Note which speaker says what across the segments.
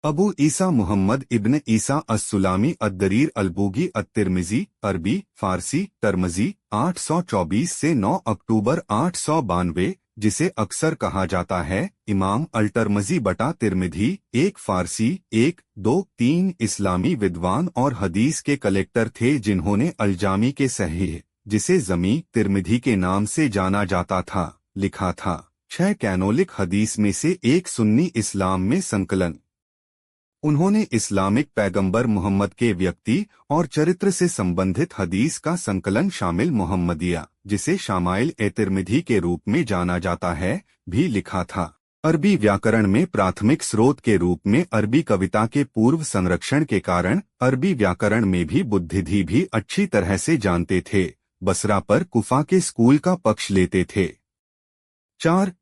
Speaker 1: अबू ईसा मुहम्मद इब्न ईसा अस्सुलामी अद्दरीर अलबूगी अत्तिरमिजी अरबी फारसी तरमजी 824 से 9 अक्टूबर 892, जिसे अक्सर कहा जाता है इमाम अल-तिरमिजी बटा तिरमिधी, एक फारसी 1-2-3 इस्लामी विद्वान और हदीस के कलेक्टर थे जिन्होंने अल-जामी के सहीह, जिसे जमी तिरमिधी के नाम से जाना जाता था, लिखा था। 6 कैनोलिक हदीस में से एक सुन्नी इस्लाम में संकलन। उन्होंने इस्लामिक पैगंबर मोहम्मद के व्यक्ति और चरित्र से संबंधित हदीस का संकलन शामिल मोहम्मदिया, जिसे शामाइल ए तिरमिधी के रूप में जाना जाता है, भी लिखा था। अरबी व्याकरण में प्राथमिक स्रोत के रूप में अरबी कविता के पूर्व संरक्षण के कारण अरबी व्याकरण में भी बुद्धिधी भी अच्छी तरह से जानते थे। बसरा पर कुफा के स्कूल का पक्ष लेते थे। 4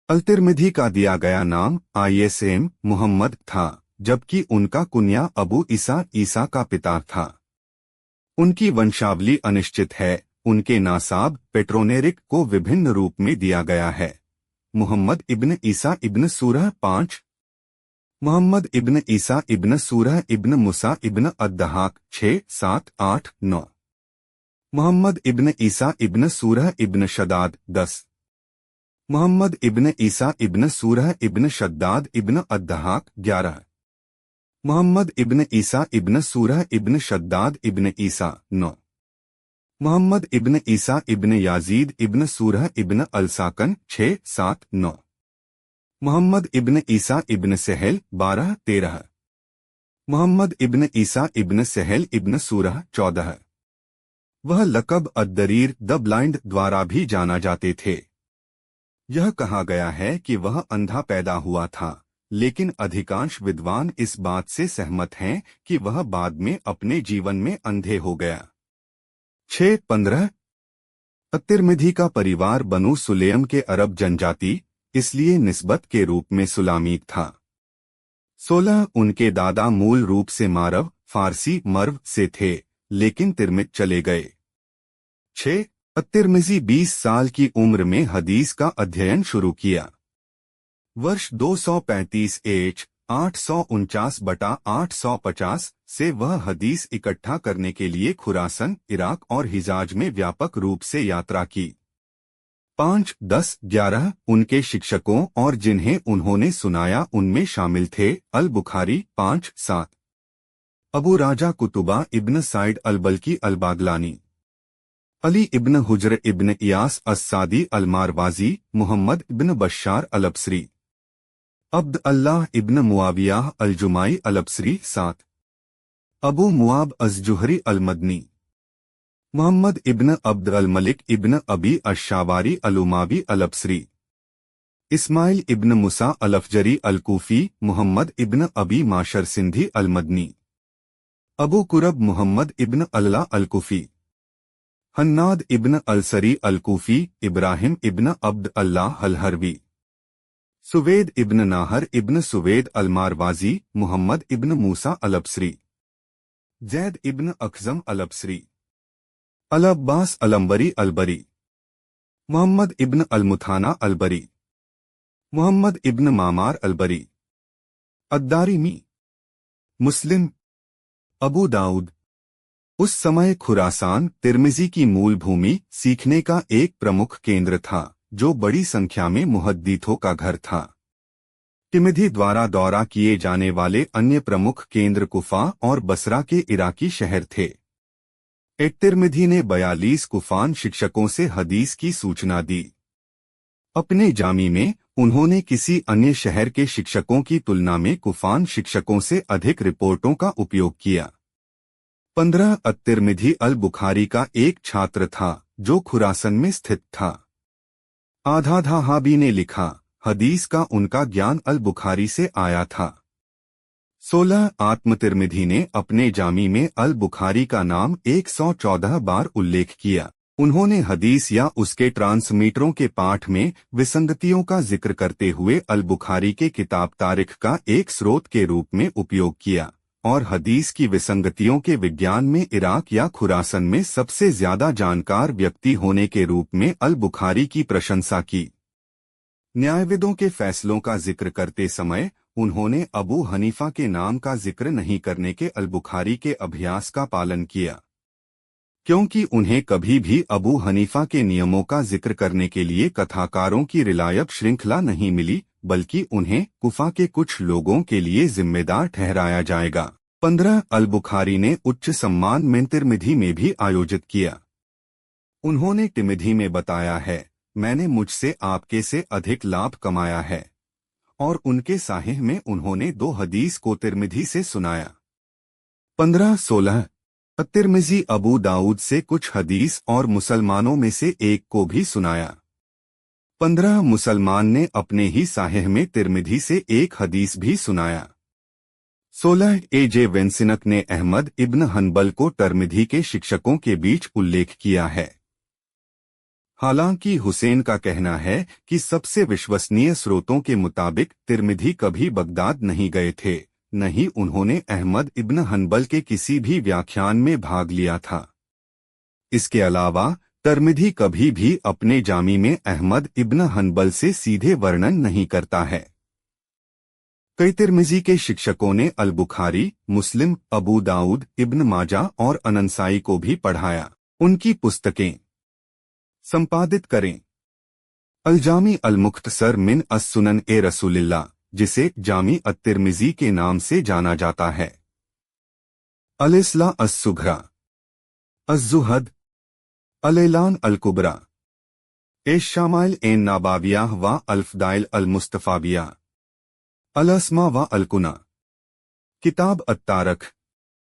Speaker 1: अल-तिरमिधी का दिया गया नाम ISM मुहम्मद था, जबकि उनका कुन्या अबू ईसा का पिता था। उनकी वंशावली अनिश्चित है। उनके नासाब पेट्रोनेरिक को विभिन्न रूप में दिया गया है। मुहम्मद इब्न ईसा इब्न सूरह 5, मोहम्मद इब्न ईसा इब्न सूरह इब्न मुसा इब्न अद्दहाक 6, 7, 8, 9, मोहम्मद इब्न ईसा इब्न सूरह इब्न शदाद 10, मोहम्मद इब्न ईसा इब्न सूरह इब्न शद्दाद इब्न अद्दहाक 11, मोहम्मद इब्न ईसा इब्न सूरह इब्न शद्दाद इब्न ईसा 9, मोहम्मद इब्न ईसा इब्न याजीद इब्न सूरह इब्न अलसाकन 6, 7, 9, मोहम्मद इब्न ईसा इब्न सहल 12, 13, मोहम्मद इब्न ईसा इब्न सहल इब्न सूरह 14। वह लक़ब अद्दरीर द ब्लाइंड द्वारा भी जाना जाते थे। यह कहा गया है कि वह अंधा पैदा हुआ था, लेकिन अधिकांश विद्वान इस बात से सहमत हैं कि वह बाद में अपने जीवन में अंधे हो गया। 6-15 अत्तिरमिधी का परिवार बनु सुलेम के अरब जनजाति, इसलिए निस्बत के रूप में सुलामीक था। 16 उनके दादा मूल रूप से मारव फारसी मर्व से थे, लेकिन तिरमित चले गए। 6 अत्तिरमिजी 20 साल की उम्र में हदीस का अध्ययन शुरू किया। वर्ष 235 एच 849/850 से वह हदीस इकट्ठा करने के लिए खुरासन, इराक और हिजाज में व्यापक रूप से यात्रा की। 5, 10, 11 उनके शिक्षकों और जिन्हें उन्होंने सुनाया उनमें शामिल थे अल बुखारी 5, 7, अबू राजा कुतुबा इब्न साइड अल-बल्की अल-बागलानी, अली इब्न हुज्र इब्न इयास अस-सादी अल-मारवाजी, मुहम्मद इब्न बश्शार अल-अब्सरी, अब्द अल्लाह इब्न मुआविया अल-जुमाई अल-अब्सरी 7, अबू मुआब अज़-जुहरी अल-मदनी, मुहम्मद इब्न अब्द अल-मलिक इब्न अबी अश-शावारी अल-उमावी अल-अब्सरी, इस्माइल इब्न मुसा अल-अफजरी अल-कूफी, मुहम्मद इब्न अबी माशर सिंधी अल-मदनी, अबू कुरब मुहम्मद इब्न अल्ला अल-कूफी, हन्नाद इब्न अल-सरी अल-कूफी, इब्राहिम इब्न अब्द अल्लाह अल-हरवी, सुवेद इब्न नाहर इब्न सुवेद अल-मारवाजी, मुहम्मद इब्न मूसा अल-अब्सरी, जैद इब्न अखज़म अल-अब्सरी, अल-अब्बास अल-अंबरी अल-बरी, मुहम्मद इब्न अल-मुथाना अल-बरी, मुहम्मद इब्न मामार अल-बरी, अद्दारिमी, मुस्लिम, अबू दाऊद। उस समय खुरासान तिरमिजी की मूल भूमि सीखने का एक प्रमुख केंद्र था, जो बड़ी संख्या में मुहद्दिथों का घर था। तिरमिजी द्वारा दौरा किए जाने वाले अन्य प्रमुख केंद्र कुफा और बसरा के इराकी शहर थे। तिरमिजी ने 42 कुफान शिक्षकों से हदीस की सूचना दी। अपने जामी में उन्होंने किसी अन्य शहर के शिक्षकों की तुलना में कुफान शिक्षकों से अधिक रिपोर्टों का उपयोग किया। 15 अत्तिरमिधी अल-बुखारी का एक छात्र था जो खुरासन में स्थित था। आधा-धाहाबी ने लिखा, हदीस का उनका ज्ञान अल-बुखारी से आया था। 16 आत्म-तिरमिधी ने अपने जामी में अल-बुखारी का नाम 114 बार उल्लेख किया। उन्होंने हदीस या उसके ट्रांसमीटरों के पाठ में विसंगतियों का जिक्र करते हुए अल-बुखारी के किताब तारीख का एक स्रोत के रूप में उपयोग किया और हदीस की विसंगतियों के विज्ञान में इराक या खुरासन में सबसे ज्यादा जानकार व्यक्ति होने के रूप में अल-बुखारी की प्रशंसा की। न्यायविदों के फैसलों का जिक्र करते समय उन्होंने अबू हनीफा के नाम का जिक्र नहीं करने के अल-बुखारी के अभ्यास का पालन किया, क्योंकि उन्हें कभी भी अबू हनीफा के नियमों का जिक्र करने के लिए कथाकारों की रिलायब श्रृंखला नहीं मिली, बल्कि उन्हें कुफा के कुछ लोगों के लिए जिम्मेदार ठहराया जाएगा। 15 अल-बुखारी ने उच्च सम्मान में तिर्मिधी में भी आयोजित किया। उन्होंने तिर्मिधी में बताया है, मैंने मुझसे आपके से अधिक लाभ कमाया है, और उनके साहिह में उन्होंने 2 हदीस को तिर्मिधी से सुनाया। 15-16 तिर्मिजी अबू दाऊद से कुछ हदीस और मुसलमानों में से एक को भी सुनाया। 15 मुसलमान ने अपने ही साहिह में तिर्मिधी से एक हदीस भी सुनाया। 16 ए.जे. वेंसिनक ने अहमद इब्न हनबल को तिर्मिधी के शिक्षकों के बीच उल्लेख किया है। हालांकि हुसैन का कहना है कि सबसे विश्वसनीय स्रोतों के मुताबिक तिर्मिधी कभी बगदाद नहीं गए थे, न ही उन्होंने अहमद इब्न हनबल के किसी भी व्याख्यान में भाग लिया था। इसके अलावा तिर्मिधी कभी भी अपने जामी में अहमद इब्न हनबल से सीधे वर्णन नहीं करता है। कई तिर्मिजी के शिक्षकों ने अल-बुखारी, मुस्लिम, अबू दाऊद, इब्न माजा और अनसाई को भी पढ़ाया। उनकी पुस्तकें संपादित करें। अल-जामी अल-मुख्तसर मिन अस-सुनन ए रसूलिल्लाह, जिसे जामी अत-तिर्मिजी के नाम से जाना जाता है। अल-इस्ला अस-सुघरा, अज़-ज़ुहद, अल-ऐलान अल-कुबरा, एश-शामाइल एन नाबावियाह व अल-फ़दाइल अल-मुस्तफ़ाबिया, अल-अस्मा व अल-कुना, किताब अत-तारख,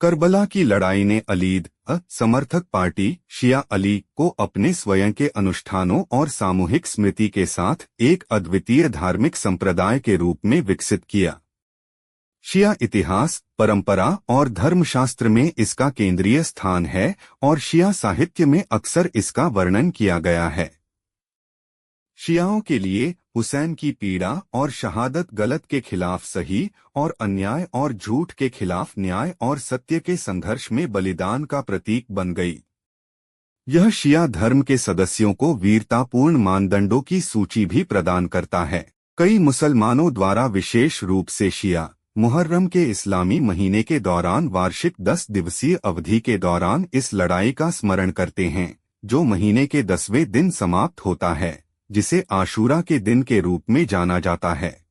Speaker 1: करबला की लड़ाई ने अलीद समर्थक पार्टी शिया अली को अपने स्वयं के अनुष्ठानों और सामूहिक स्मृति के साथ एक अद्वितीय धार्मिक संप्रदाय के रूप में विकसित किया। शिया इतिहास, परंपरा और धर्मशास्त्र में इसका केंद्रीय स्थान है और शिया साहित्य में अक्सर इसका वर्णन किया गया है। शियाओं के लिए हुसैन की पीड़ा और शहादत गलत के खिलाफ सही और अन्याय और झूठ के खिलाफ न्याय और सत्य के संघर्ष में बलिदान का प्रतीक बन गई। यह शिया धर्म के सदस्यों को वीरतापूर्ण मानदंडों की सूची भी प्रदान करता है। कई मुसलमानों द्वारा विशेष रूप से शिया मुहर्रम के इस्लामी महीने के दौरान वार्षिक 10 दिवसीय अवधि के दौरान इस लड़ाई का स्मरण करते हैं, जो महीने के 10वें दिन समाप्त होता है, जिसे आशूरा के दिन के रूप में जाना जाता है।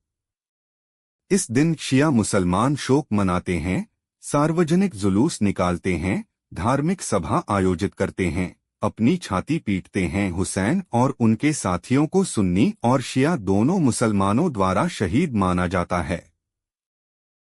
Speaker 1: इस दिन शिया मुसलमान शोक मनाते हैं, सार्वजनिक जुलूस निकालते हैं, धार्मिक सभा आयोजित करते हैं, अपनी छाती पीटते हैं। हुसैन और उनके साथियों को सुन्नी और शिया दोनों मुसलमानों द्वारा शहीद माना जाता है।